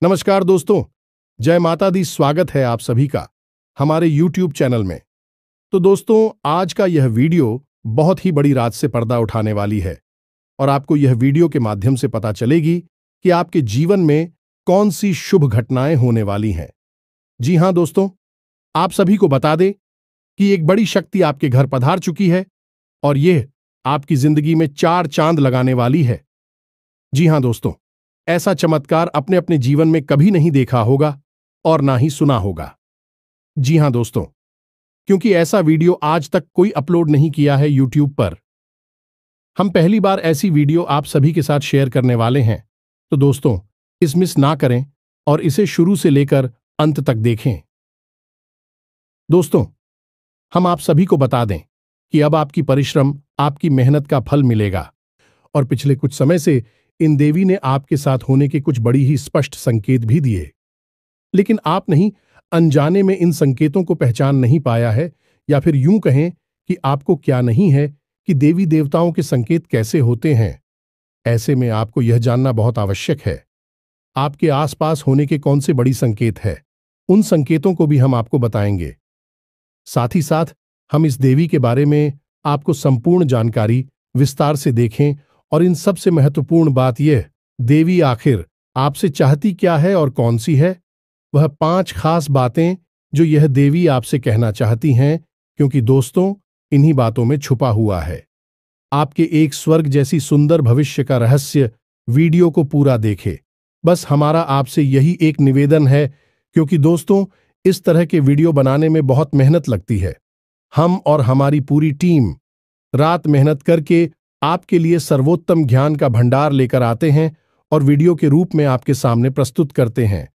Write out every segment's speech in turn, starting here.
नमस्कार दोस्तों, जय माता दी। स्वागत है आप सभी का हमारे YouTube चैनल में। तो दोस्तों, आज का यह वीडियो बहुत ही बड़ी रात से पर्दा उठाने वाली है और आपको यह वीडियो के माध्यम से पता चलेगी कि आपके जीवन में कौन सी शुभ घटनाएं होने वाली हैं। जी हां दोस्तों, आप सभी को बता दें कि एक बड़ी शक्ति आपके घर पधार चुकी है और यह आपकी जिंदगी में 4 चांद लगाने वाली है। जी हां दोस्तों, ऐसा चमत्कार अपने अपने जीवन में कभी नहीं देखा होगा और ना ही सुना होगा। जी हां दोस्तों, क्योंकि ऐसा वीडियो आज तक कोई अपलोड नहीं किया है YouTube पर। हम पहली बार ऐसी वीडियो आप सभी के साथ शेयर करने वाले हैं। तो दोस्तों, इस मिस ना करें और इसे शुरू से लेकर अंत तक देखें। दोस्तों, हम आप सभी को बता दें कि अब आपकी परिश्रम, आपकी मेहनत का फल मिलेगा और पिछले कुछ समय से इन देवी ने आपके साथ होने के कुछ बड़ी ही स्पष्ट संकेत भी दिए, लेकिन आप नहीं अनजाने में इन संकेतों को पहचान नहीं पाया है, या फिर यूं कहें कि आपको क्या नहीं है कि देवी देवताओं के संकेत कैसे होते हैं। ऐसे में आपको यह जानना बहुत आवश्यक है आपके आसपास होने के कौन से बड़ी संकेत है। उन संकेतों को भी हम आपको बताएंगे। साथ ही साथ हम इस देवी के बारे में आपको संपूर्ण जानकारी विस्तार से देखें और इन सबसे महत्वपूर्ण बात यह, देवी आखिर आपसे चाहती क्या है और कौन सी है, वह 5 खास बातें जो यह देवी आपसे कहना चाहती हैं, क्योंकि दोस्तों, इन्हीं बातों में छुपा हुआ है आपके एक स्वर्ग जैसी सुंदर भविष्य का रहस्य। वीडियो को पूरा देखें। बस हमारा आपसे यही एक निवेदन है, क्योंकि दोस्तों, इस तरह के वीडियो बनाने में बहुत मेहनत लगती है। हम और हमारी पूरी टीम रात मेहनत करके आपके लिए सर्वोत्तम ज्ञान का भंडार लेकर आते हैं और वीडियो के रूप में आपके सामने प्रस्तुत करते हैं।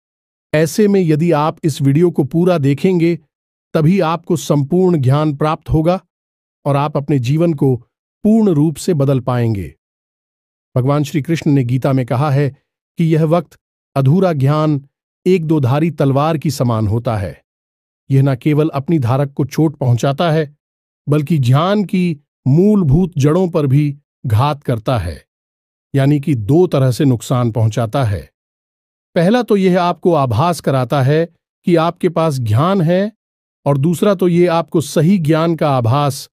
ऐसे में यदि आप इस वीडियो को पूरा देखेंगे, तभी आपको संपूर्ण ज्ञान प्राप्त होगा और आप अपने जीवन को पूर्ण रूप से बदल पाएंगे। भगवान श्री कृष्ण ने गीता में कहा है कि यह वक्त अधूरा ज्ञान एक दोधारी तलवार की समान होता है। यह न केवल अपनी धारक को चोट पहुंचाता है, बल्कि ज्ञान की मूलभूत जड़ों पर भी घात करता है, यानी कि 2 तरह से नुकसान पहुंचाता है। पहला तो यह आपको आभास कराता है कि आपके पास ज्ञान है, और दूसरा तो यह आपको सही ज्ञान का आभास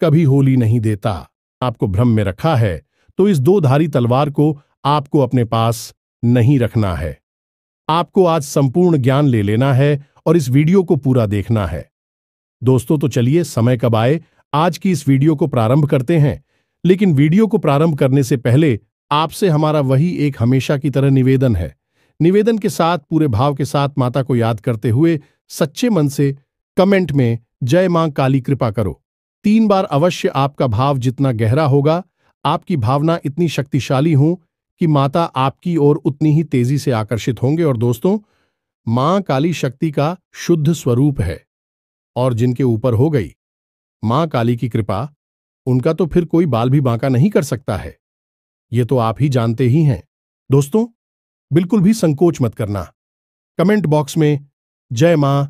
कभी होली नहीं देता। आपको भ्रम में रखा है, तो इस 2 धारी तलवार को आपको अपने पास नहीं रखना है। आपको आज संपूर्ण ज्ञान ले लेना है और इस वीडियो को पूरा देखना है। दोस्तों, तो चलिए समय कब आए, आज की इस वीडियो को प्रारंभ करते हैं। लेकिन वीडियो को प्रारंभ करने से पहले आपसे हमारा वही एक हमेशा की तरह निवेदन है। निवेदन के साथ, पूरे भाव के साथ माता को याद करते हुए सच्चे मन से कमेंट में जय मां काली कृपा करो 3 बार अवश्य। आपका भाव जितना गहरा होगा, आपकी भावना इतनी शक्तिशाली हो कि माता आपकी ओर उतनी ही तेजी से आकर्षित होंगे। और दोस्तों, मां काली शक्ति का शुद्ध स्वरूप है और जिनके ऊपर हो गई मां काली की कृपा, उनका तो फिर कोई बाल भी बांका नहीं कर सकता है। ये तो आप ही जानते ही हैं। दोस्तों, बिल्कुल भी संकोच मत करना। कमेंट बॉक्स में जय मां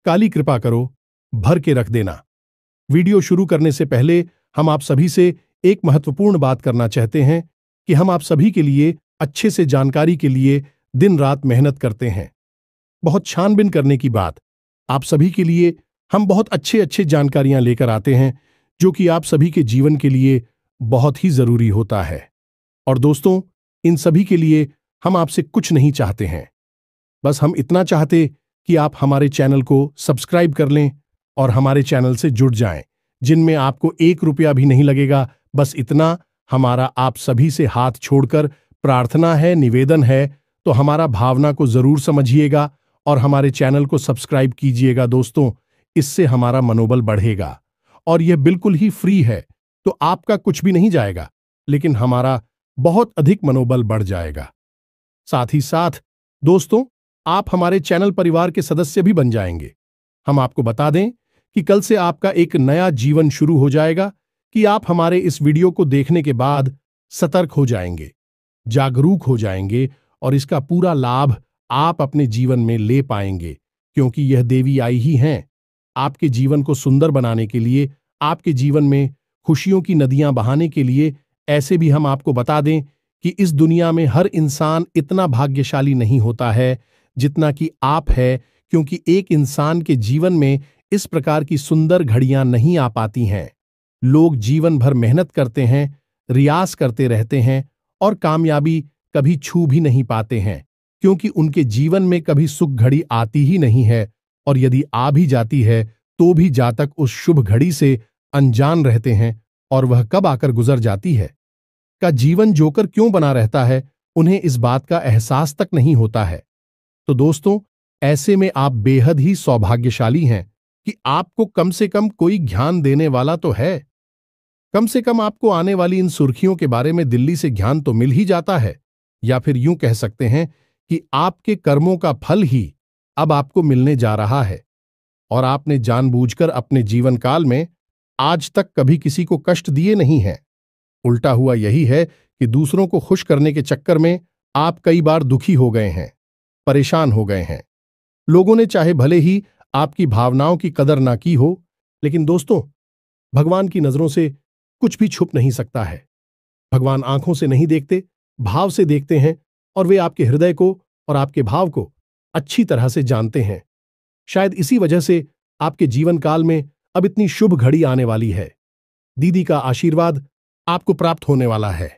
काली कृपा करो भर के रख देना। वीडियो शुरू करने से पहले हम आप सभी से एक महत्वपूर्ण बात करना चाहते हैं कि हम आप सभी के लिए अच्छे से जानकारी के लिए दिन रात मेहनत करते हैं। बहुत छानबीन करने की बात, आप सभी के लिए हम बहुत अच्छे जानकारियां लेकर आते हैं, जो कि आप सभी के जीवन के लिए बहुत ही जरूरी होता है। और दोस्तों, इन सभी के लिए हम आपसे कुछ नहीं चाहते हैं। बस हम इतना चाहते कि आप हमारे चैनल को सब्सक्राइब कर लें और हमारे चैनल से जुड़ जाएं, जिनमें आपको 1 रुपया भी नहीं लगेगा। बस इतना हमारा आप सभी से हाथ छोड़कर प्रार्थना है, निवेदन है। तो हमारा भावना को जरूर समझिएगा और हमारे चैनल को सब्सक्राइब कीजिएगा दोस्तों। इससे हमारा मनोबल बढ़ेगा और यह बिल्कुल ही फ्री है, तो आपका कुछ भी नहीं जाएगा, लेकिन हमारा बहुत अधिक मनोबल बढ़ जाएगा। साथ ही साथ दोस्तों, आप हमारे चैनल परिवार के सदस्य भी बन जाएंगे। हम आपको बता दें कि कल से आपका एक नया जीवन शुरू हो जाएगा कि आप हमारे इस वीडियो को देखने के बाद सतर्क हो जाएंगे, जागरूक हो जाएंगे और इसका पूरा लाभ आप अपने जीवन में ले पाएंगे, क्योंकि यह देवी आई ही हैं आपके जीवन को सुंदर बनाने के लिए, आपके जीवन में खुशियों की नदियां बहाने के लिए। ऐसे भी हम आपको बता दें कि इस दुनिया में हर इंसान इतना भाग्यशाली नहीं होता है जितना कि आप है, क्योंकि एक इंसान के जीवन में इस प्रकार की सुंदर घड़ियां नहीं आ पाती हैं। लोग जीवन भर मेहनत करते हैं, रियाज करते रहते हैं और कामयाबी कभी छू भी नहीं पाते हैं, क्योंकि उनके जीवन में कभी सुख घड़ी आती ही नहीं है, और यदि आ भी जाती है तो भी जातक उस शुभ घड़ी से अनजान रहते हैं, और वह कब आकर गुजर जाती है का जीवन जोकर क्यों बना रहता है, उन्हें इस बात का एहसास तक नहीं होता है। तो दोस्तों, ऐसे में आप बेहद ही सौभाग्यशाली हैं कि आपको कम से कम कोई ज्ञान देने वाला तो है। कम से कम आपको आने वाली इन सुर्खियों के बारे में दिल्ली से ज्ञान तो मिल ही जाता है, या फिर यूं कह सकते हैं कि आपके कर्मों का फल ही अब आपको मिलने जा रहा है, और आपने जानबूझकर अपने जीवन काल में आज तक कभी किसी को कष्ट दिए नहीं हैं। उल्टा हुआ यही है कि दूसरों को खुश करने के चक्कर में आप कई बार दुखी हो गए हैं, परेशान हो गए हैं। लोगों ने चाहे भले ही आपकी भावनाओं की कदर ना की हो, लेकिन दोस्तों, भगवान की नजरों से कुछ भी छुप नहीं सकता है। भगवान आंखों से नहीं देखते, भाव से देखते हैं, और वे आपके हृदय को और आपके भाव को अच्छी तरह से जानते हैं। शायद इसी वजह से आपके जीवन काल में अब इतनी शुभ घड़ी आने वाली है। दीदी का आशीर्वाद आपको प्राप्त होने वाला है।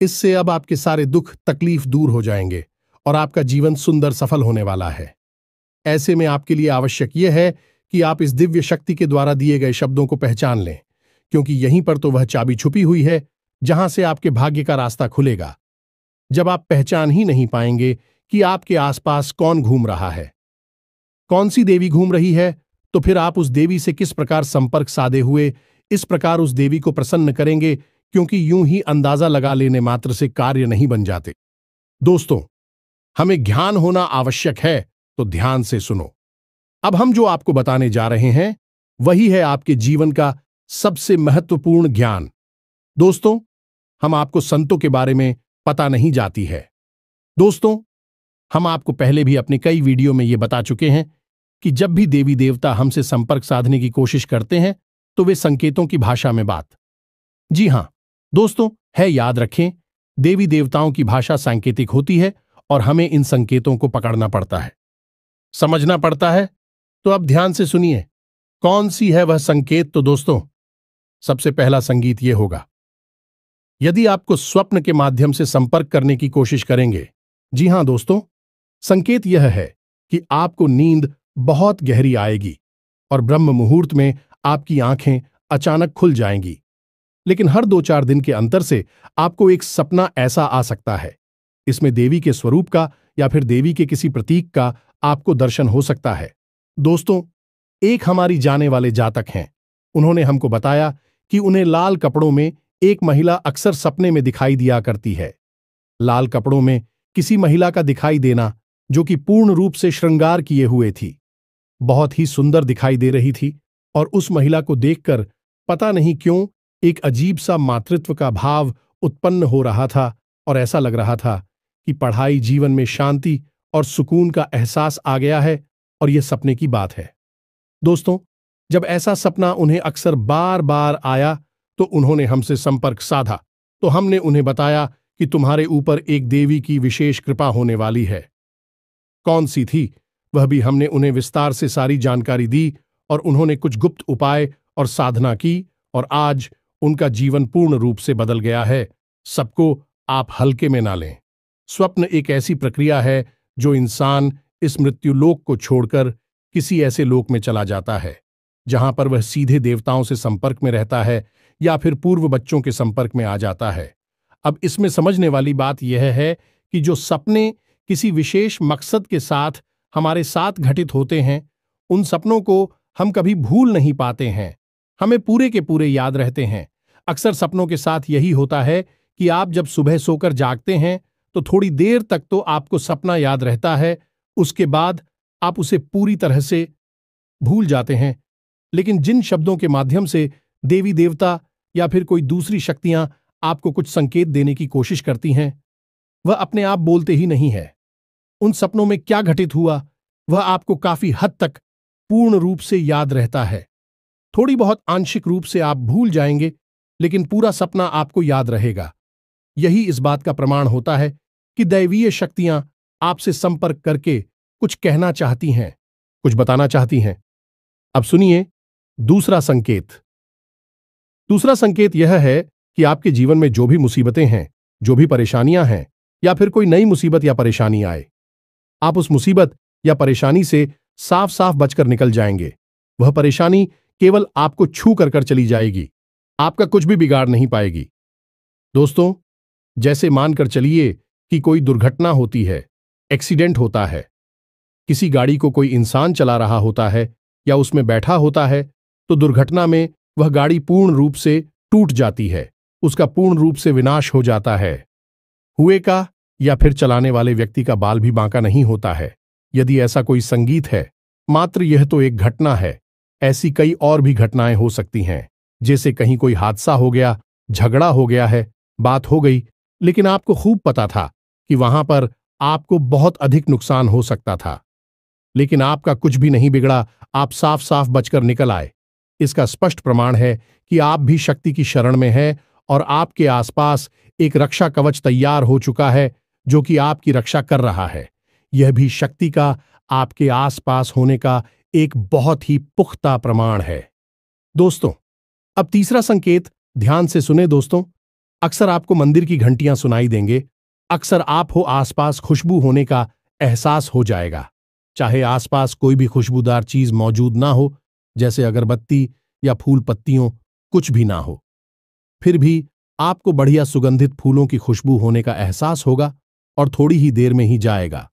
इससे अब आपके सारे दुख तकलीफ दूर हो जाएंगे और आपका जीवन सुंदर सफल होने वाला है। ऐसे में आपके लिए आवश्यक यह है कि आप इस दिव्य शक्ति के द्वारा दिए गए शब्दों को पहचान लें, क्योंकि यहीं पर तो वह चाबी छुपी हुई है जहां से आपके भाग्य का रास्ता खुलेगा। जब आप पहचान ही नहीं पाएंगे कि आपके आसपास कौन घूम रहा है, कौन सी देवी घूम रही है, तो फिर आप उस देवी से किस प्रकार संपर्क साधे हुए इस प्रकार उस देवी को प्रसन्न करेंगे, क्योंकि यूं ही अंदाजा लगा लेने मात्र से कार्य नहीं बन जाते। दोस्तों, हमें ज्ञान होना आवश्यक है, तो ध्यान से सुनो। अब हम जो आपको बताने जा रहे हैं वही है आपके जीवन का सबसे महत्वपूर्ण ज्ञान। दोस्तों, हम आपको संतों के बारे में पता नहीं जाती है। दोस्तों, हम आपको पहले भी अपने कई वीडियो में यह बता चुके हैं कि जब भी देवी देवता हमसे संपर्क साधने की कोशिश करते हैं तो वे संकेतों की भाषा में बात। जी हां दोस्तों, है, याद रखें, देवी देवताओं की भाषा सांकेतिक होती है और हमें इन संकेतों को पकड़ना पड़ता है, समझना पड़ता है। तो अब ध्यान से सुनिए, कौन सी है वह संकेत। तो दोस्तों, सबसे पहला संगीत यह होगा, यदि आपको स्वप्न के माध्यम से संपर्क करने की कोशिश करेंगे। जी हां दोस्तों, संकेत यह है कि आपको नींद बहुत गहरी आएगी और ब्रह्म मुहूर्त में आपकी आंखें अचानक खुल जाएंगी। लेकिन हर 2-4 दिन के अंतर से आपको एक सपना ऐसा आ सकता है, इसमें देवी के स्वरूप का या फिर देवी के किसी प्रतीक का आपको दर्शन हो सकता है। दोस्तों, एक हमारी जाने वाले जातक हैं, उन्होंने हमको बताया कि उन्हें लाल कपड़ों में एक महिला अक्सर सपने में दिखाई दिया करती है। लाल कपड़ों में किसी महिला का दिखाई देना जो कि पूर्ण रूप से श्रृंगार किए हुए थी, बहुत ही सुंदर दिखाई दे रही थी, और उस महिला को देखकर पता नहीं क्यों एक अजीब सा मातृत्व का भाव उत्पन्न हो रहा था, और ऐसा लग रहा था कि पढ़ाई, जीवन में शांति और सुकून का एहसास आ गया है, और यह सपने की बात है। दोस्तों, जब ऐसा सपना उन्हें अक्सर बार बार आया तो उन्होंने हमसे संपर्क साधा, तो हमने उन्हें बताया कि तुम्हारे ऊपर एक देवी की विशेष कृपा होने वाली है। कौन सी थी वह भी हमने उन्हें विस्तार से सारी जानकारी दी, और उन्होंने कुछ गुप्त उपाय और साधना की, और आज उनका जीवन पूर्ण रूप से बदल गया है। सबको आप हल्के में ना लें। स्वप्न एक ऐसी प्रक्रिया है जो इंसान इस मृत्युलोक को छोड़कर किसी ऐसे लोक में चला जाता है जहां पर वह सीधे देवताओं से संपर्क में रहता है या फिर पूर्व बच्चों के संपर्क में आ जाता है। अब इसमें समझने वाली बात यह है कि जो सपने किसी विशेष मकसद के साथ हमारे साथ घटित होते हैं, उन सपनों को हम कभी भूल नहीं पाते हैं, हमें पूरे के पूरे याद रहते हैं। अक्सर सपनों के साथ यही होता है कि आप जब सुबह सोकर जागते हैं तो थोड़ी देर तक तो आपको सपना याद रहता है, उसके बाद आप उसे पूरी तरह से भूल जाते हैं। लेकिन जिन शब्दों के माध्यम से देवी देवता या फिर कोई दूसरी शक्तियां आपको कुछ संकेत देने की कोशिश करती हैं, वह अपने आप बोलते ही नहीं है। उन सपनों में क्या घटित हुआ वह आपको काफी हद तक पूर्ण रूप से याद रहता है। थोड़ी बहुत आंशिक रूप से आप भूल जाएंगे, लेकिन पूरा सपना आपको याद रहेगा। यही इस बात का प्रमाण होता है कि दैवीय शक्तियां आपसे संपर्क करके कुछ कहना चाहती हैं, कुछ बताना चाहती हैं। अब सुनिए दूसरा संकेत। दूसरा संकेत यह है कि आपके जीवन में जो भी मुसीबतें हैं, जो भी परेशानियां हैं, या फिर कोई नई मुसीबत या परेशानी आए, आप उस मुसीबत या परेशानी से साफ साफ बचकर निकल जाएंगे। वह परेशानी केवल आपको छू कर चली जाएगी, आपका कुछ भी बिगाड़ नहीं पाएगी। दोस्तों, जैसे मानकर चलिए कि कोई दुर्घटना होती है, एक्सीडेंट होता है, किसी गाड़ी को कोई इंसान चला रहा होता है या उसमें बैठा होता है, तो दुर्घटना में वह गाड़ी पूर्ण रूप से टूट जाती है, उसका पूर्ण रूप से विनाश हो जाता है। हुए का या फिर चलाने वाले व्यक्ति का बाल भी बांका नहीं होता है। यदि ऐसा कोई संगीत है, मात्र यह तो एक घटना है, ऐसी कई और भी घटनाएं हो सकती हैं। जैसे कहीं कोई हादसा हो गया, झगड़ा हो गया है, बात हो गई, लेकिन आपको खूब पता था कि वहां पर आपको बहुत अधिक नुकसान हो सकता था, लेकिन आपका कुछ भी नहीं बिगड़ा, आप साफ साफ बचकर निकल आए। इसका स्पष्ट प्रमाण है कि आप भी शक्ति की शरण में हैं और आपके आसपास एक रक्षा कवच तैयार हो चुका है जो कि आपकी रक्षा कर रहा है। यह भी शक्ति का आपके आसपास होने का एक बहुत ही पुख्ता प्रमाण है। दोस्तों, अब तीसरा संकेत ध्यान से सुने दोस्तों। अक्सर आपको मंदिर की घंटियां सुनाई देंगे, अक्सर आप हो आसपास खुशबू होने का एहसास हो जाएगा। चाहे आसपास कोई भी खुशबूदार चीज मौजूद ना हो, जैसे अगरबत्ती या फूल पत्तियों, कुछ भी ना हो, फिर भी आपको बढ़िया सुगंधित फूलों की खुशबू होने का एहसास होगा और थोड़ी ही देर में ही जाएगा।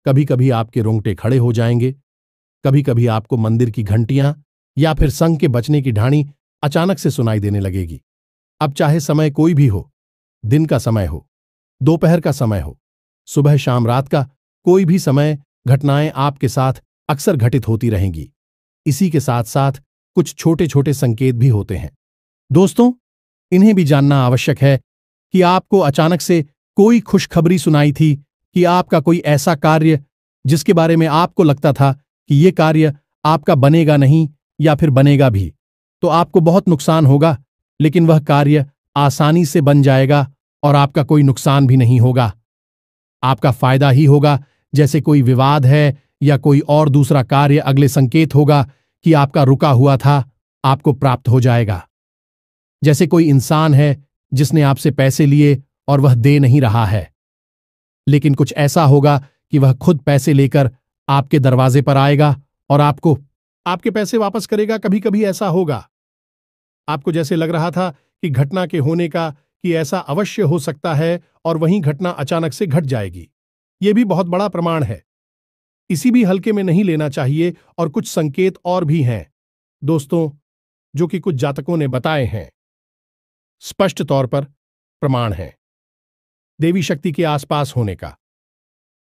कभी कभी आपके रोंगटे खड़े हो जाएंगे, कभी कभी आपको मंदिर की घंटियां या फिर संग के बजने की ढाणी अचानक से सुनाई देने लगेगी। अब चाहे समय कोई भी हो, दिन का समय हो, दोपहर का समय हो, सुबह शाम रात का कोई भी समय, घटनाएं आपके साथ अक्सर घटित होती रहेंगी। इसी के साथ साथ कुछ छोटे छोटे संकेत भी होते हैं। दोस्तों, इन्हें भी जानना आवश्यक है कि आपको अचानक से कोई खुशखबरी सुनाई थी कि आपका कोई ऐसा कार्य जिसके बारे में आपको लगता था कि यह कार्य आपका बनेगा नहीं या फिर बनेगा भी, तो आपको बहुत नुकसान होगा, लेकिन वह कार्य आसानी से बन जाएगा और आपका कोई नुकसान भी नहीं होगा। आपका फायदा ही होगा। जैसे कोई विवाद है या कोई और दूसरा कार्य, अगले संकेत होगा कि आपका रुका हुआ था, आपको प्राप्त हो जाएगा। जैसे कोई इंसान है जिसने आपसे पैसे लिए और वह दे नहीं रहा है, लेकिन कुछ ऐसा होगा कि वह खुद पैसे लेकर आपके दरवाजे पर आएगा और आपको आपके पैसे वापस करेगा। कभी कभी ऐसा होगा, आपको जैसे लग रहा था कि घटना के होने का कि ऐसा अवश्य हो सकता है और वहीं घटना अचानक से घट जाएगी। यह भी बहुत बड़ा प्रमाण है। इसी भी हल्के में नहीं लेना चाहिए। और कुछ संकेत और भी हैं दोस्तों, जो कि कुछ जातकों ने बताए हैं, स्पष्ट तौर पर प्रमाण है देवी शक्ति के आसपास होने का।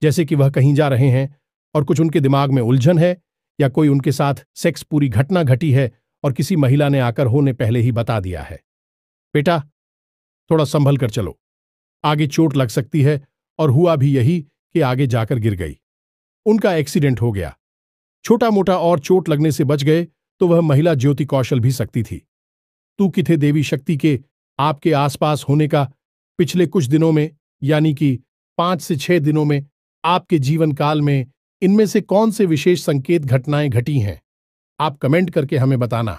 जैसे कि वह कहीं जा रहे हैं और कुछ उनके दिमाग में उलझन है, या कोई उनके साथ सेक्स पूरी घटना घटी है और किसी महिला ने आकर होने पहले ही बता दिया है, बेटा थोड़ा संभल कर चलो, आगे चोट लग सकती है। और हुआ भी यही कि आगे जाकर गिर गई, उनका एक्सीडेंट हो गया। छोटा मोटा और चोट लगने से बच गए तो वह महिला ज्योति कौशल भी सकती थी। तू किथे देवी शक्ति के आपके आसपास होने का पिछले कुछ दिनों में, यानी कि 5 से 6 दिनों में, आपके जीवन काल में इनमें से कौन से विशेष संकेत घटनाएं घटी हैं? आप कमेंट करके हमें बताना।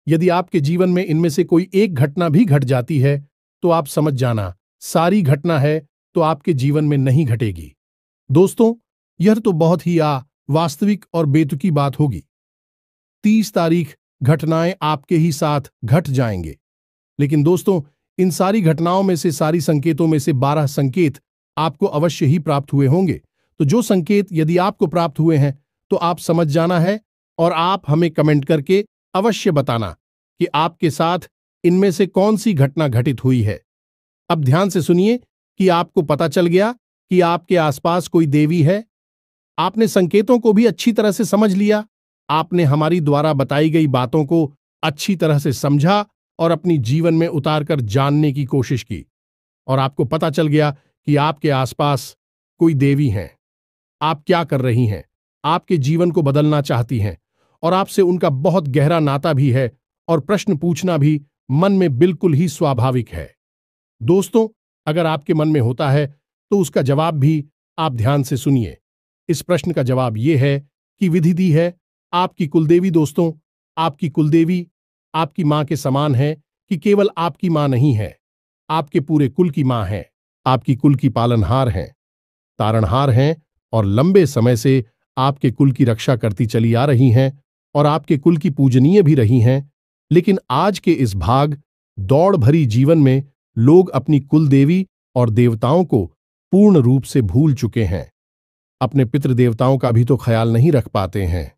यदि आपके जीवन में इनमें से कोई एक घटना भी घट जाती है तो आप समझ जाना सारी घटना है तो आपके जीवन में नहीं घटेगी। दोस्तों, यह तो बहुत ही वास्तविक और बेतुकी बात होगी। 30 तारीख घटनाएं आपके ही साथ घट जाएंगे, लेकिन दोस्तों इन सारी घटनाओं में से, सारी संकेतों में से 12 संकेत आपको अवश्य ही प्राप्त हुए होंगे। तो जो संकेत यदि आपको प्राप्त हुए हैं तो आप समझ जाना है और आप हमें कमेंट करके अवश्य बताना कि आपके साथ इनमें से कौन सी घटना घटित हुई है। अब ध्यान से सुनिए कि आपको पता चल गया कि आपके आसपास कोई देवी है। आपने संकेतों को भी अच्छी तरह से समझ लिया, आपने हमारी द्वारा बताई गई बातों को अच्छी तरह से समझा और अपनी जीवन में उतारकर जानने की कोशिश की, और आपको पता चल गया कि आपके आसपास कोई देवी हैं। आप क्या कर रही हैं? आपके जीवन को बदलना चाहती हैं और आपसे उनका बहुत गहरा नाता भी है, और प्रश्न पूछना भी मन में बिल्कुल ही स्वाभाविक है। दोस्तों, अगर आपके मन में होता है तो उसका जवाब भी आप ध्यान से सुनिए। इस प्रश्न का जवाब यह है कि विधि दी है आपकी कुलदेवी। दोस्तों, आपकी कुलदेवी आपकी मां के समान है कि केवल आपकी मां नहीं है, आपके पूरे कुल की मां है। आपकी कुल की पालनहार हैं, तारणहार हैं और लंबे समय से आपके कुल की रक्षा करती चली आ रही हैं और आपके कुल की पूजनीय भी रही हैं। लेकिन आज के इस भाग दौड़ भरी जीवन में लोग अपनी कुल देवी और देवताओं को पूर्ण रूप से भूल चुके हैं। अपने पितृ देवताओं का भी तो ख्याल नहीं रख पाते हैं।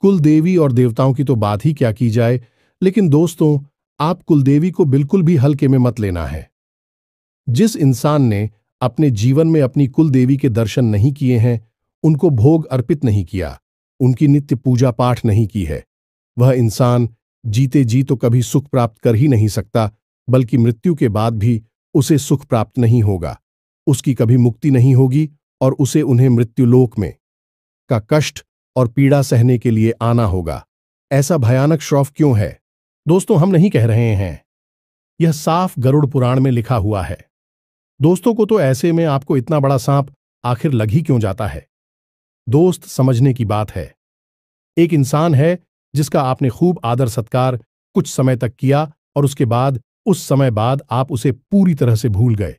कुल देवी और देवताओं की तो बात ही क्या की जाए। लेकिन दोस्तों, आप कुलदेवी को बिल्कुल भी हल्के में मत लेना है। जिस इंसान ने अपने जीवन में अपनी कुल देवी के दर्शन नहीं किए हैं, उनको भोग अर्पित नहीं किया, उनकी नित्य पूजा पाठ नहीं की है, वह इंसान जीते जी तो कभी सुख प्राप्त कर ही नहीं सकता, बल्कि मृत्यु के बाद भी उसे सुख प्राप्त नहीं होगा। उसकी कभी मुक्ति नहीं होगी और उसे उन्हें मृत्युलोक में का कष्ट और पीड़ा सहने के लिए आना होगा। ऐसा भयानक श्राप क्यों है? दोस्तों, हम नहीं कह रहे हैं, यह साफ गरुड़ पुराण में लिखा हुआ है। दोस्तों को तो ऐसे में आपको इतना बड़ा सांप आखिर लग ही क्यों जाता है? दोस्त, समझने की बात है। एक इंसान है जिसका आपने खूब आदर सत्कार कुछ समय तक किया और उसके बाद उस समय बाद आप उसे पूरी तरह से भूल गए।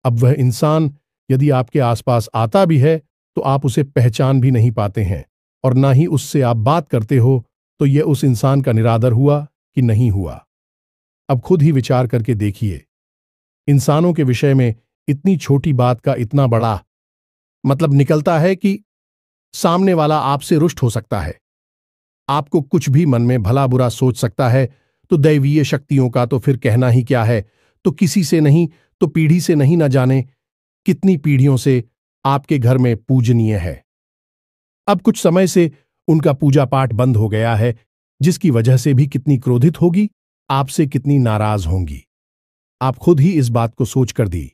अब वह इंसान यदि आपके आसपास आता भी है तो आप उसे पहचान भी नहीं पाते हैं और ना ही उससे आप बात करते हो। तो यह उस इंसान का निरादर हुआ कि नहीं हुआ? अब खुद ही विचार करके देखिए। इंसानों के विषय में इतनी छोटी बात का इतना बड़ा मतलब निकलता है कि सामने वाला आपसे रुष्ट हो सकता है, आपको कुछ भी मन में भला बुरा सोच सकता है। तो दैवीय शक्तियों का तो फिर कहना ही क्या है। तो किसी से नहीं तो पीढ़ी से नहीं, न जाने कितनी पीढ़ियों से आपके घर में पूजनीय है। अब कुछ समय से उनका पूजा पाठ बंद हो गया है, जिसकी वजह से भी कितनी क्रोधित होगी, आपसे कितनी नाराज होंगी। आप खुद ही इस बात को सोचकर दी।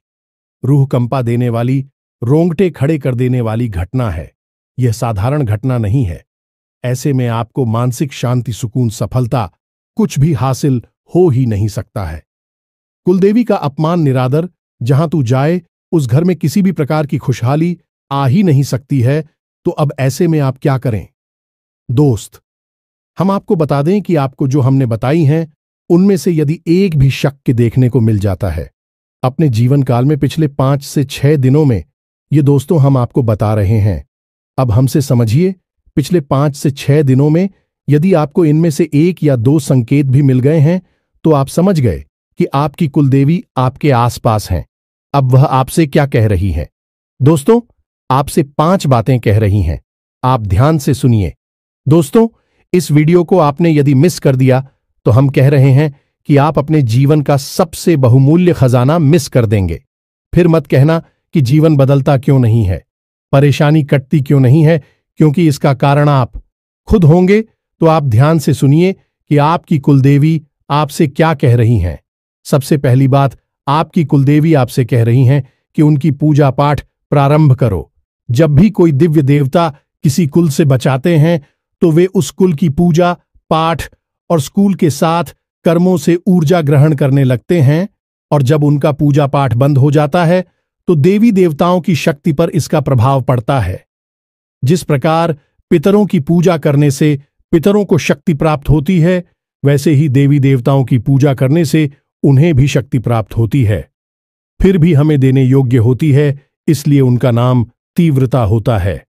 रूह कंपा देने वाली, रोंगटे खड़े कर देने वाली घटना है। यह साधारण घटना नहीं है। ऐसे में आपको मानसिक शांति, सुकून, सफलता कुछ भी हासिल हो ही नहीं सकता है। कुलदेवी का अपमान, निरादर जहां तू जाए उस घर में किसी भी प्रकार की खुशहाली आ ही नहीं सकती है। तो अब ऐसे में आप क्या करें? दोस्त, हम आपको बता दें कि आपको जो हमने बताई हैं उनमें से यदि एक भी शक देखने को मिल जाता है अपने जीवन काल में पिछले 5 से 6 दिनों में, ये दोस्तों हम आपको बता रहे हैं। अब हमसे समझिए, पिछले 5 से 6 दिनों में यदि आपको इनमें से 1 या 2 संकेत भी मिल गए हैं तो आप समझ गए कि आपकी कुलदेवी आपके आसपास हैं। अब वह आपसे क्या कह रही है? दोस्तों, आपसे 5 बातें कह रही हैं। आप ध्यान से सुनिए। दोस्तों, इस वीडियो को आपने यदि मिस कर दिया तो हम कह रहे हैं कि आप अपने जीवन का सबसे बहुमूल्य खजाना मिस कर देंगे। फिर मत कहना कि जीवन बदलता क्यों नहीं है, परेशानी कटती क्यों नहीं है, क्योंकि इसका कारण आप खुद होंगे। तो आप ध्यान से सुनिए कि आपकी कुलदेवी आपसे क्या कह रही हैं। सबसे पहली बात, आपकी कुलदेवी आपसे कह रही हैं कि उनकी पूजा पाठ प्रारंभ करो। जब भी कोई दिव्य देवता किसी कुल से बचाते हैं तो वे उस कुल की पूजा पाठ और स्कूल के साथ कर्मों से ऊर्जा ग्रहण करने लगते हैं, और जब उनका पूजा पाठ बंद हो जाता है तो देवी देवताओं की शक्ति पर इसका प्रभाव पड़ता है। जिस प्रकार पितरों की पूजा करने से पितरों को शक्ति प्राप्त होती है, वैसे ही देवी देवताओं की पूजा करने से उन्हें भी शक्ति प्राप्त होती है। फिर भी हमें देने योग्य होती है, इसलिए उनका नाम तीव्रता होता है।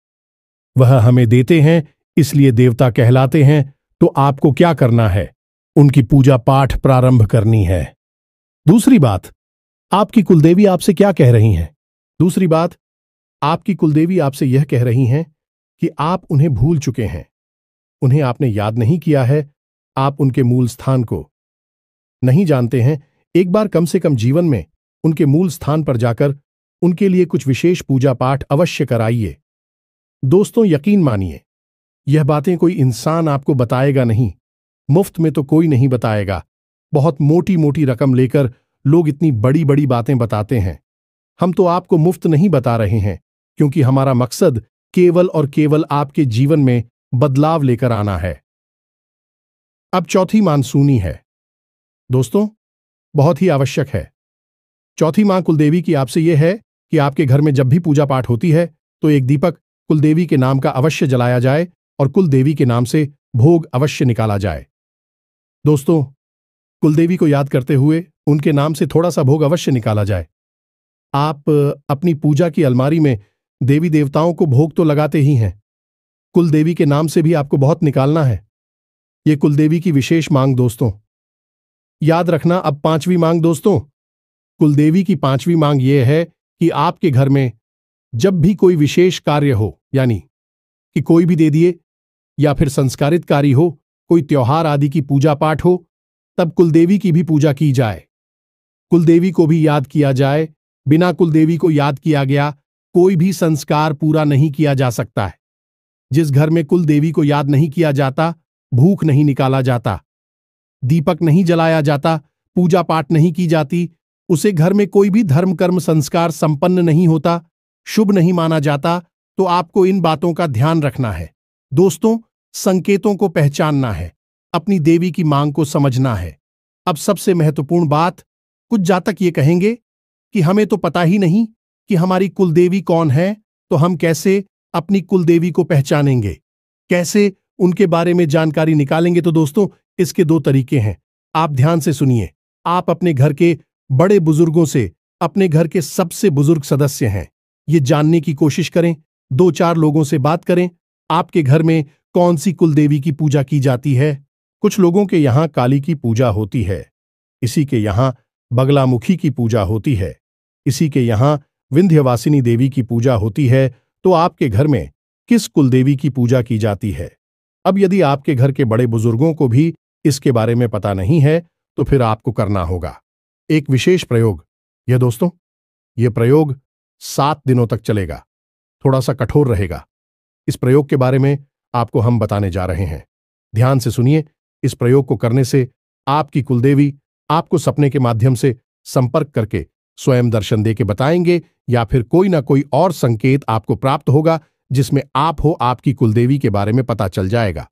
वह हमें देते हैं इसलिए देवता कहलाते हैं। तो आपको क्या करना है? उनकी पूजा पाठ प्रारंभ करनी है। दूसरी बात, आपकी कुलदेवी आपसे क्या कह रही हैं? दूसरी बात, आपकी कुलदेवी आपसे यह कह रही हैं कि आप उन्हें भूल चुके हैं, उन्हें आपने याद नहीं किया है, आप उनके मूल स्थान को नहीं जानते हैं। एक बार कम से कम जीवन में उनके मूल स्थान पर जाकर उनके लिए कुछ विशेष पूजा पाठ अवश्य कराइए। दोस्तों, यकीन मानिए, यह बातें कोई इंसान आपको बताएगा नहीं, मुफ्त में तो कोई नहीं बताएगा। बहुत मोटी मोटी रकम लेकर लोग इतनी बड़ी बड़ी बातें बताते हैं। हम तो आपको मुफ्त नहीं बता रहे हैं, क्योंकि हमारा मकसद केवल और केवल आपके जीवन में बदलाव लेकर आना है। अब चौथी मानसूनी है। दोस्तों, बहुत ही आवश्यक है। चौथी मां कुलदेवी की आपसे यह है कि आपके घर में जब भी पूजा पाठ होती है तो एक दीपक कुलदेवी के नाम का अवश्य जलाया जाए और कुलदेवी के नाम से भोग अवश्य निकाला जाए। दोस्तों, कुलदेवी को याद करते हुए उनके नाम से थोड़ा सा भोग अवश्य निकाला जाए। आप अपनी पूजा की अलमारी में देवी देवताओं को भोग तो लगाते ही हैं, कुलदेवी के नाम से भी आपको बहुत निकालना है। ये कुलदेवी की विशेष मांग दोस्तों। याद रखना अब पांचवी मांग दोस्तों। कुलदेवी की पांचवी मांग यह है कि आपके घर में जब भी कोई विशेष कार्य हो, यानी कि कोई भी दे दिए या फिर संस्कारित कार्य हो, कोई त्योहार आदि की पूजा पाठ हो, तब कुलदेवी की भी पूजा की जाए, कुलदेवी को भी याद किया जाए। बिना कुलदेवी को याद किया गया कोई भी संस्कार पूरा नहीं किया जा सकता है। जिस घर में कुलदेवी को याद नहीं किया जाता, भूख नहीं निकाला जाता, दीपक नहीं जलाया जाता, पूजा पाठ नहीं की जाती, उसे घर में कोई भी धर्म कर्म संस्कार संपन्न नहीं होता, शुभ नहीं माना जाता। तो आपको इन बातों का ध्यान रखना है दोस्तों, संकेतों को पहचानना है, अपनी देवी की मांग को समझना है। अब सबसे महत्वपूर्ण बात, कुछ जातक ये कहेंगे कि हमें तो पता ही नहीं कि हमारी कुलदेवी कौन है, तो हम कैसे अपनी कुलदेवी को पहचानेंगे, कैसे उनके बारे में जानकारी निकालेंगे। तो दोस्तों, इसके दो तरीके हैं, आप ध्यान से सुनिए। आप अपने घर के बड़े बुजुर्गों से, अपने घर के सबसे बुजुर्ग सदस्य हैं, ये जानने की कोशिश करें, दो चार लोगों से बात करें, आपके घर में कौन सी कुलदेवी की पूजा की जाती है। कुछ लोगों के यहां काली की पूजा होती है, इसी के यहां बगलामुखी की पूजा होती है, इसी के यहां विंध्यवासिनी देवी की पूजा होती है। तो आपके घर में किस कुलदेवी की पूजा की जाती है? अब यदि आपके घर के बड़े बुजुर्गों को भी इसके बारे में पता नहीं है, तो फिर आपको करना होगा एक विशेष प्रयोग। यह दोस्तों, यह प्रयोग 7 दिनों तक चलेगा, थोड़ा सा कठोर रहेगा। इस प्रयोग के बारे में आपको हम बताने जा रहे हैं, ध्यान से सुनिए। इस प्रयोग को करने से आपकी कुलदेवी आपको सपने के माध्यम से संपर्क करके स्वयं दर्शन दे के बताएंगे, या फिर कोई ना कोई और संकेत आपको प्राप्त होगा जिसमें आप हो आपकी कुलदेवी के बारे में पता चल जाएगा।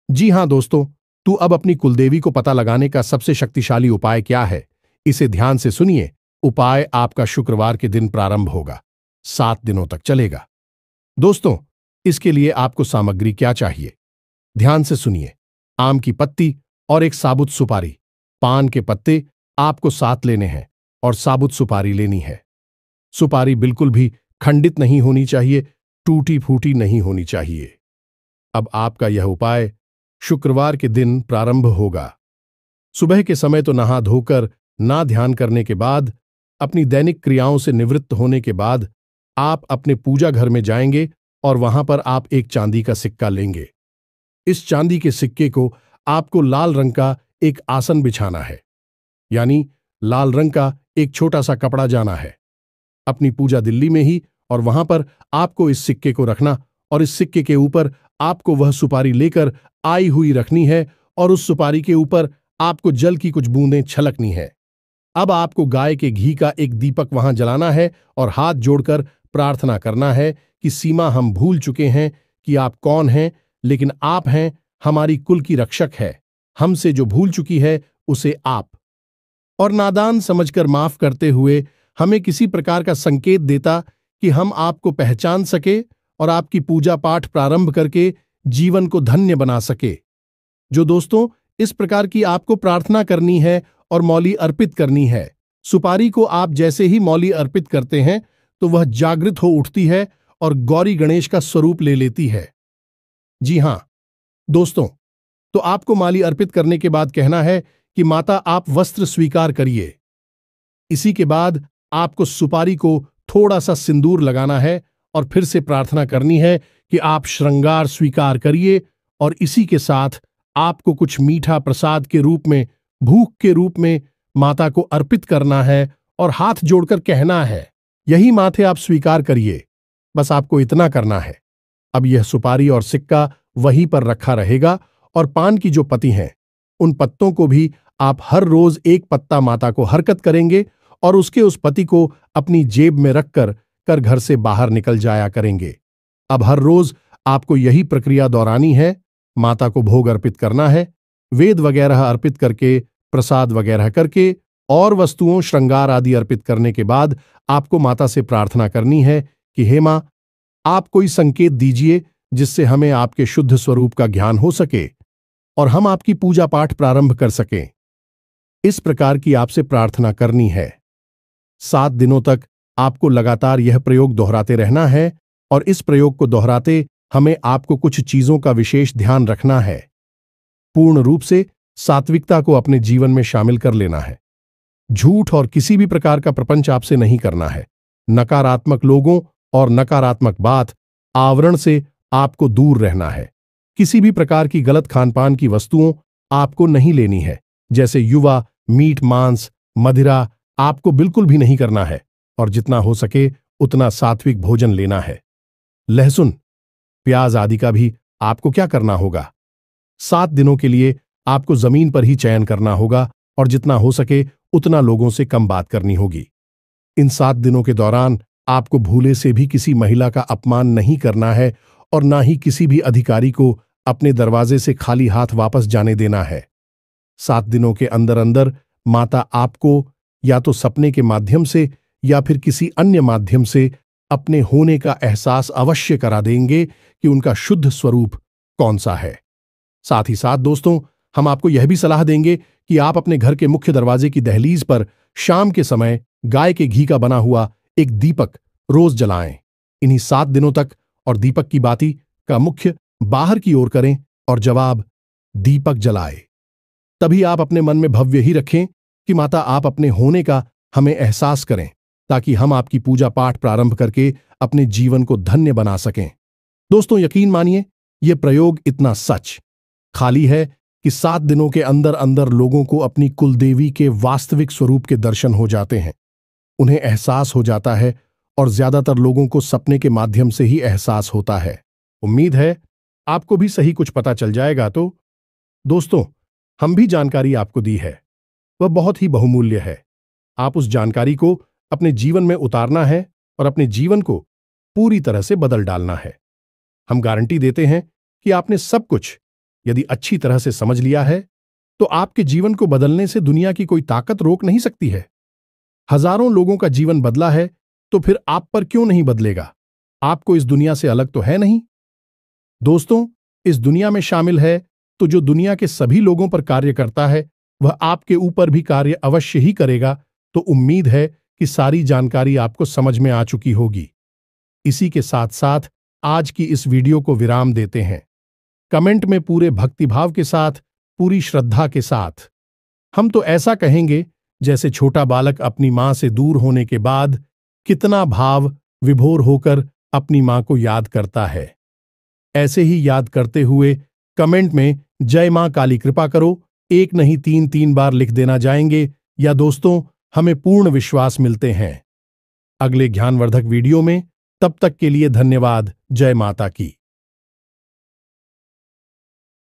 जी हां दोस्तों, तो अब अपनी कुलदेवी को पता लगाने का सबसे शक्तिशाली उपाय क्या है, इसे ध्यान से सुनिए। उपाय आपका शुक्रवार के दिन प्रारंभ होगा, 7 दिनों तक चलेगा। दोस्तों, इसके लिए आपको सामग्री क्या चाहिए, ध्यान से सुनिए। आम की पत्ती और एक साबुत सुपारी, पान के पत्ते आपको 7 लेने हैं और साबुत सुपारी लेनी है। सुपारी बिल्कुल भी खंडित नहीं होनी चाहिए, टूटी फूटी नहीं होनी चाहिए। अब आपका यह उपाय शुक्रवार के दिन प्रारंभ होगा। सुबह के समय तो नहा धोकर, ना ध्यान करने के बाद, अपनी दैनिक क्रियाओं से निवृत्त होने के बाद आप अपने पूजा घर में जाएंगे और वहां पर आप एक चांदी का सिक्का लेंगे। इस चांदी के सिक्के को आपको लाल रंग का एक आसन बिछाना है, यानी लाल रंग का एक छोटा सा कपड़ा जाना है अपनी पूजा दिल्ली में ही, और वहां पर आपको इस सिक्के को रखना और इस सिक्के के ऊपर आपको वह सुपारी लेकर आई हुई रखनी है और उस सुपारी के ऊपर आपको जल की कुछ बूंदें छलकनी है। अब आपको गाय के घी का एक दीपक वहां जलाना है और हाथ जोड़कर प्रार्थना करना है कि सीमा, हम भूल चुके हैं कि आप कौन हैं, लेकिन आप हैं हमारी कुल की रक्षक है, हमसे जो भूल चुकी है उसे आप और नादान समझकर माफ करते हुए हमें किसी प्रकार का संकेत देता कि हम आपको पहचान सके और आपकी पूजा पाठ प्रारंभ करके जीवन को धन्य बना सके। जो दोस्तों, इस प्रकार की आपको प्रार्थना करनी है और मौली अर्पित करनी है। सुपारी को आप जैसे ही मौली अर्पित करते हैं तो वह जागृत हो उठती है और गौरी गणेश का स्वरूप ले लेती है। जी हां दोस्तों, तो आपको माली अर्पित करने के बाद कहना है कि माता, आप वस्त्र स्वीकार करिए। इसी के बाद आपको सुपारी को थोड़ा सा सिंदूर लगाना है और फिर से प्रार्थना करनी है कि आप श्रृंगार स्वीकार करिए, और इसी के साथ आपको कुछ मीठा प्रसाद के रूप में, भूख के रूप में माता को अर्पित करना है और हाथ जोड़कर कहना है, यही माथे आप स्वीकार करिए। बस आपको इतना करना है। अब यह सुपारी और सिक्का वहीं पर रखा रहेगा और पान की जो पत्ती हैं, उन पत्तों को भी आप हर रोज एक पत्ता माता को हरकत करेंगे और उसके उस पत्ती को अपनी जेब में रखकर घर से बाहर निकल जाया करेंगे। अब हर रोज आपको यही प्रक्रिया दोहरानी है। माता को भोग अर्पित करना है, वेद वगैरह अर्पित करके, प्रसाद वगैरह करके और वस्तुओं श्रृंगार आदि अर्पित करने के बाद आपको माता से प्रार्थना करनी है कि हे मां, आप कोई संकेत दीजिए जिससे हमें आपके शुद्ध स्वरूप का ज्ञान हो सके और हम आपकी पूजा पाठ प्रारंभ कर सकें। इस प्रकार की आपसे प्रार्थना करनी है। 7 दिनों तक आपको लगातार यह प्रयोग दोहराते रहना है और इस प्रयोग को दोहराते हमें आपको कुछ चीजों का विशेष ध्यान रखना है। पूर्ण रूप से सात्विकता को अपने जीवन में शामिल कर लेना है। झूठ और किसी भी प्रकार का प्रपंच आपसे नहीं करना है। नकारात्मक लोगों और नकारात्मक बात आवरण से आपको दूर रहना है। किसी भी प्रकार की गलत खानपान की वस्तुओं आपको नहीं लेनी है, जैसे युवा, मीट, मांस, मदिरा आपको बिल्कुल भी नहीं करना है और जितना हो सके उतना सात्विक भोजन लेना है। लहसुन, प्याज आदि का भी आपको क्या करना होगा? 7 दिनों के लिए आपको जमीन पर ही चयन करना होगा और जितना हो सके उतना लोगों से कम बात करनी होगी। इन 7 दिनों के दौरान आपको भूले से भी किसी महिला का अपमान नहीं करना है और ना ही किसी भी अधिकारी को अपने दरवाजे से खाली हाथ वापस जाने देना है। 7 दिनों के अंदर अंदर माता आपको या तो सपने के माध्यम से या फिर किसी अन्य माध्यम से अपने होने का एहसास अवश्य करा देंगे कि उनका शुद्ध स्वरूप कौन सा है। साथ ही साथ दोस्तों, हम आपको यह भी सलाह देंगे कि आप अपने घर के मुख्य दरवाजे की दहलीज पर शाम के समय गाय के घी का बना हुआ एक दीपक रोज जलाएं। इन्हीं 7 दिनों तक और दीपक की बाती का मुख्य बाहर की ओर करें और जवाब दीपक जलाए। तभी आप अपने मन में भव्य ही रखें कि माता आप अपने होने का हमें एहसास करें, ताकि हम आपकी पूजा पाठ प्रारंभ करके अपने जीवन को धन्य बना सकें। दोस्तों, यकीन मानिए, यह प्रयोग इतना सच खाली है कि 7 दिनों के अंदर अंदर लोगों को अपनी कुलदेवी के वास्तविक स्वरूप के दर्शन हो जाते हैं, उन्हें एहसास हो जाता है और ज्यादातर लोगों को सपने के माध्यम से ही एहसास होता है। उम्मीद है आपको भी सही कुछ पता चल जाएगा। तो दोस्तों, हम भी जानकारी आपको दी है, वह बहुत ही बहुमूल्य है। आप उस जानकारी को अपने जीवन में उतारना है और अपने जीवन को पूरी तरह से बदल डालना है। हम गारंटी देते हैं कि आपने सब कुछ यदि अच्छी तरह से समझ लिया है तो आपके जीवन को बदलने से दुनिया की कोई ताकत रोक नहीं सकती है। हजारों लोगों का जीवन बदला है तो फिर आप पर क्यों नहीं बदलेगा? आपको इस दुनिया से अलग तो है नहीं। दोस्तों, इस दुनिया में शामिल है तो जो दुनिया के सभी लोगों पर कार्य करता है वह आपके ऊपर भी कार्य अवश्य ही करेगा। तो उम्मीद है कि सारी जानकारी आपको समझ में आ चुकी होगी। इसी के साथ साथ आज की इस वीडियो को विराम देते हैं। कमेंट में पूरे भक्तिभाव के साथ, पूरी श्रद्धा के साथ हम तो ऐसा कहेंगे जैसे छोटा बालक अपनी मां से दूर होने के बाद कितना भाव विभोर होकर अपनी मां को याद करता है। ऐसे ही याद करते हुए कमेंट में जय मां काली कृपा करो 1 नहीं 3 बार लिख देना जाएंगे, या दोस्तों हमें पूर्ण विश्वास मिलते हैं अगले ज्ञानवर्धक वीडियो में। तब तक के लिए धन्यवाद। जय माता की।